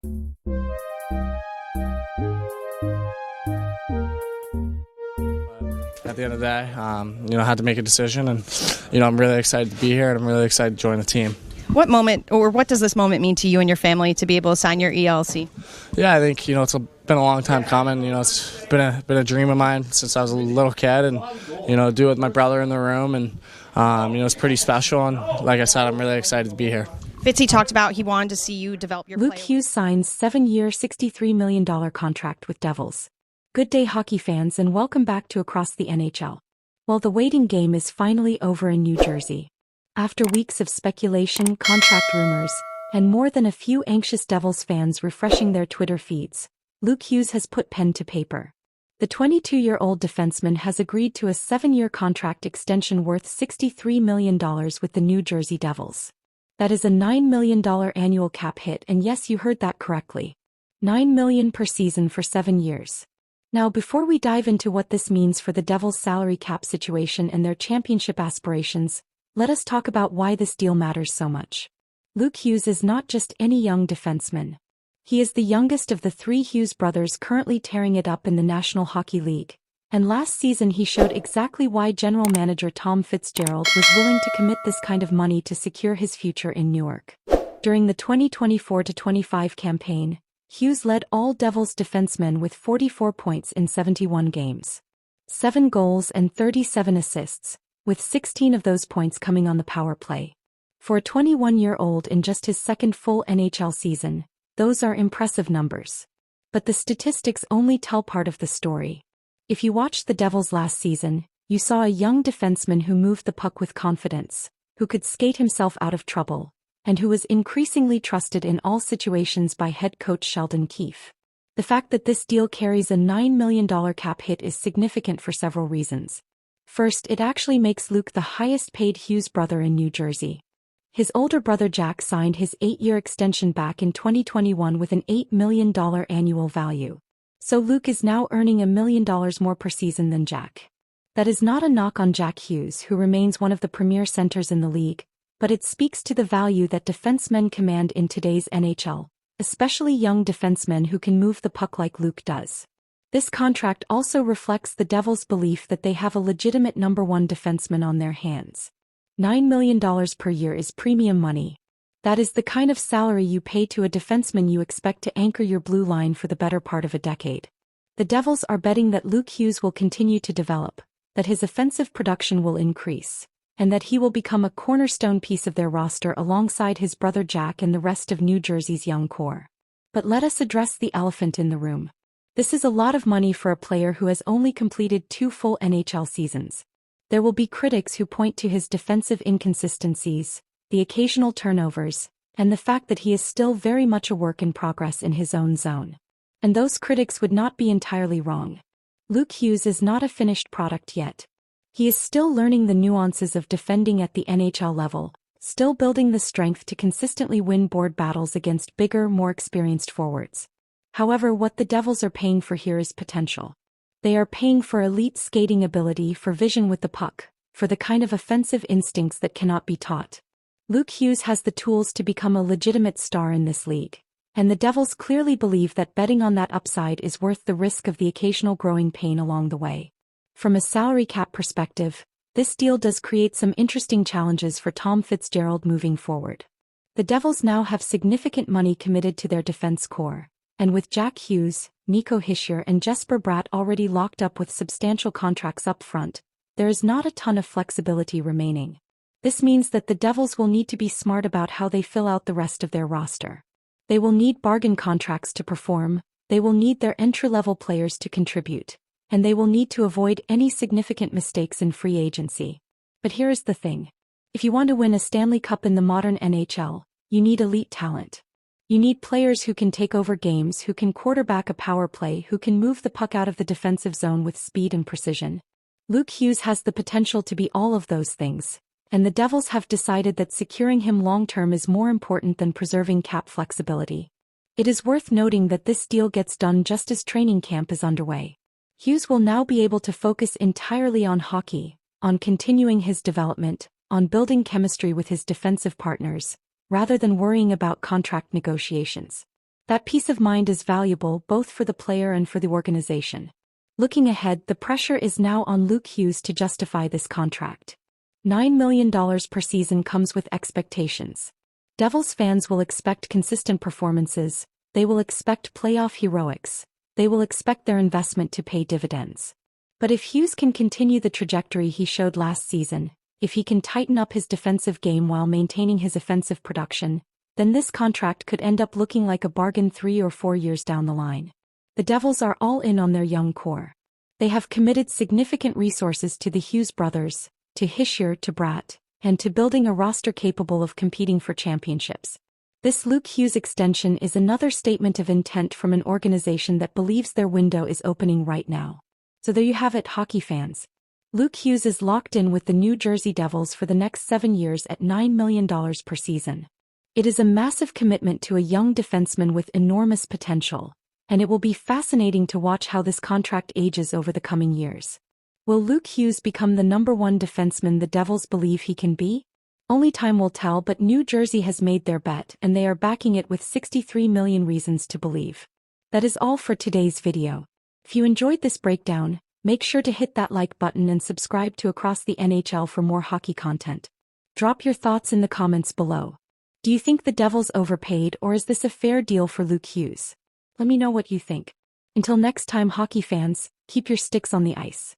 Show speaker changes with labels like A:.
A: At the end of the day, I had to make a decision, and I'm really excited to be here, and I'm really excited to join the team.
B: What moment, or what does this moment mean to you and your family to be able to sign your ELC?
A: Yeah, I think it's been a long time coming. It's been a dream of mine since I was a little kid, and do it with my brother in the room, and it's pretty special. And like I said, I'm really excited to be here.
B: Fitzy talked about he wanted to see you develop your
C: Luke Hughes signs 7-year, $63 million contract with Devils. Good day, hockey fans, and welcome back to Across the NHL. Well, the waiting game is finally over in New Jersey. After weeks of speculation, contract rumors, and more than a few anxious Devils fans refreshing their Twitter feeds, Luke Hughes has put pen to paper. The 22-year-old defenseman has agreed to a 7-year contract extension worth $63 million with the New Jersey Devils. That is a $9 million annual cap hit, and yes, you heard that correctly. $9 million per season for 7 years. Now, before we dive into what this means for the Devils' salary cap situation and their championship aspirations, let us talk about why this deal matters so much. Luke Hughes is not just any young defenseman. He is the youngest of the 3 Hughes brothers currently tearing it up in the National Hockey League, and last season he showed exactly why general manager Tom Fitzgerald was willing to commit this kind of money to secure his future in Newark. During the 2024-25 campaign, Hughes led all Devils defensemen with 44 points in 71 games. 7 goals and 37 assists, with 16 of those points coming on the power play. For a 21-year-old in just his second full NHL season, those are impressive numbers. But the statistics only tell part of the story. If you watched the Devils last season, you saw a young defenseman who moved the puck with confidence, who could skate himself out of trouble, and who was increasingly trusted in all situations by head coach Sheldon Keefe. The fact that this deal carries a $9 million cap hit is significant for several reasons. First, it actually makes Luke the highest-paid Hughes brother in New Jersey. His older brother Jack signed his 8-year extension back in 2021 with an $8 million annual value. So Luke is now earning $1 million more per season than Jack. That is not a knock on Jack Hughes, who remains one of the premier centers in the league, but it speaks to the value that defensemen command in today's NHL, especially young defensemen who can move the puck like Luke does. This contract also reflects the Devils' belief that they have a legitimate number 1 defenseman on their hands. $9 million per year is premium money. That is the kind of salary you pay to a defenseman you expect to anchor your blue line for the better part of a decade. The Devils are betting that Luke Hughes will continue to develop, that his offensive production will increase, and that he will become a cornerstone piece of their roster alongside his brother Jack and the rest of New Jersey's young core. But let us address the elephant in the room. This is a lot of money for a player who has only completed 2 full NHL seasons. There will be critics who point to his defensive inconsistencies, the occasional turnovers, and the fact that he is still very much a work in progress in his own zone. And those critics would not be entirely wrong. Luke Hughes is not a finished product yet. He is still learning the nuances of defending at the NHL level, still building the strength to consistently win board battles against bigger, more experienced forwards. However, what the Devils are paying for here is potential. They are paying for elite skating ability, for vision with the puck, for the kind of offensive instincts that cannot be taught. Luke Hughes has the tools to become a legitimate star in this league, and the Devils clearly believe that betting on that upside is worth the risk of the occasional growing pain along the way. From a salary cap perspective, this deal does create some interesting challenges for Tom Fitzgerald moving forward. The Devils now have significant money committed to their defense core, and with Jack Hughes, Nico Hischier and Jesper Bratt already locked up with substantial contracts up front, there is not a ton of flexibility remaining. This means that the Devils will need to be smart about how they fill out the rest of their roster. They will need bargain contracts to perform, they will need their entry-level players to contribute, and they will need to avoid any significant mistakes in free agency. But here is the thing. If you want to win a Stanley Cup in the modern NHL, you need elite talent. You need players who can take over games, who can quarterback a power play, who can move the puck out of the defensive zone with speed and precision. Luke Hughes has the potential to be all of those things, and the Devils have decided that securing him long-term is more important than preserving cap flexibility. It is worth noting that this deal gets done just as training camp is underway. Hughes will now be able to focus entirely on hockey, on continuing his development, on building chemistry with his defensive partners, rather than worrying about contract negotiations. That peace of mind is valuable both for the player and for the organization. Looking ahead, the pressure is now on Luke Hughes to justify this contract. $9 million per season comes with expectations. Devils fans will expect consistent performances, they will expect playoff heroics, they will expect their investment to pay dividends. But if Hughes can continue the trajectory he showed last season, if he can tighten up his defensive game while maintaining his offensive production, then this contract could end up looking like a bargain 3 or 4 years down the line. The Devils are all in on their young core. They have committed significant resources to the Hughes brothers, to Hischier, to Bratt, and to building a roster capable of competing for championships. This Luke Hughes extension is another statement of intent from an organization that believes their window is opening right now. So there you have it, hockey fans. Luke Hughes is locked in with the New Jersey Devils for the next 7 years at $9 million per season. It is a massive commitment to a young defenseman with enormous potential, and it will be fascinating to watch how this contract ages over the coming years. Will Luke Hughes become the #1 defenseman the Devils believe he can be? Only time will tell, but New Jersey has made their bet and they are backing it with 63 million reasons to believe. That is all for today's video. If you enjoyed this breakdown, make sure to hit that like button and subscribe to Across the NHL for more hockey content. Drop your thoughts in the comments below. Do you think the Devils overpaid, or is this a fair deal for Luke Hughes? Let me know what you think. Until next time, hockey fans, keep your sticks on the ice.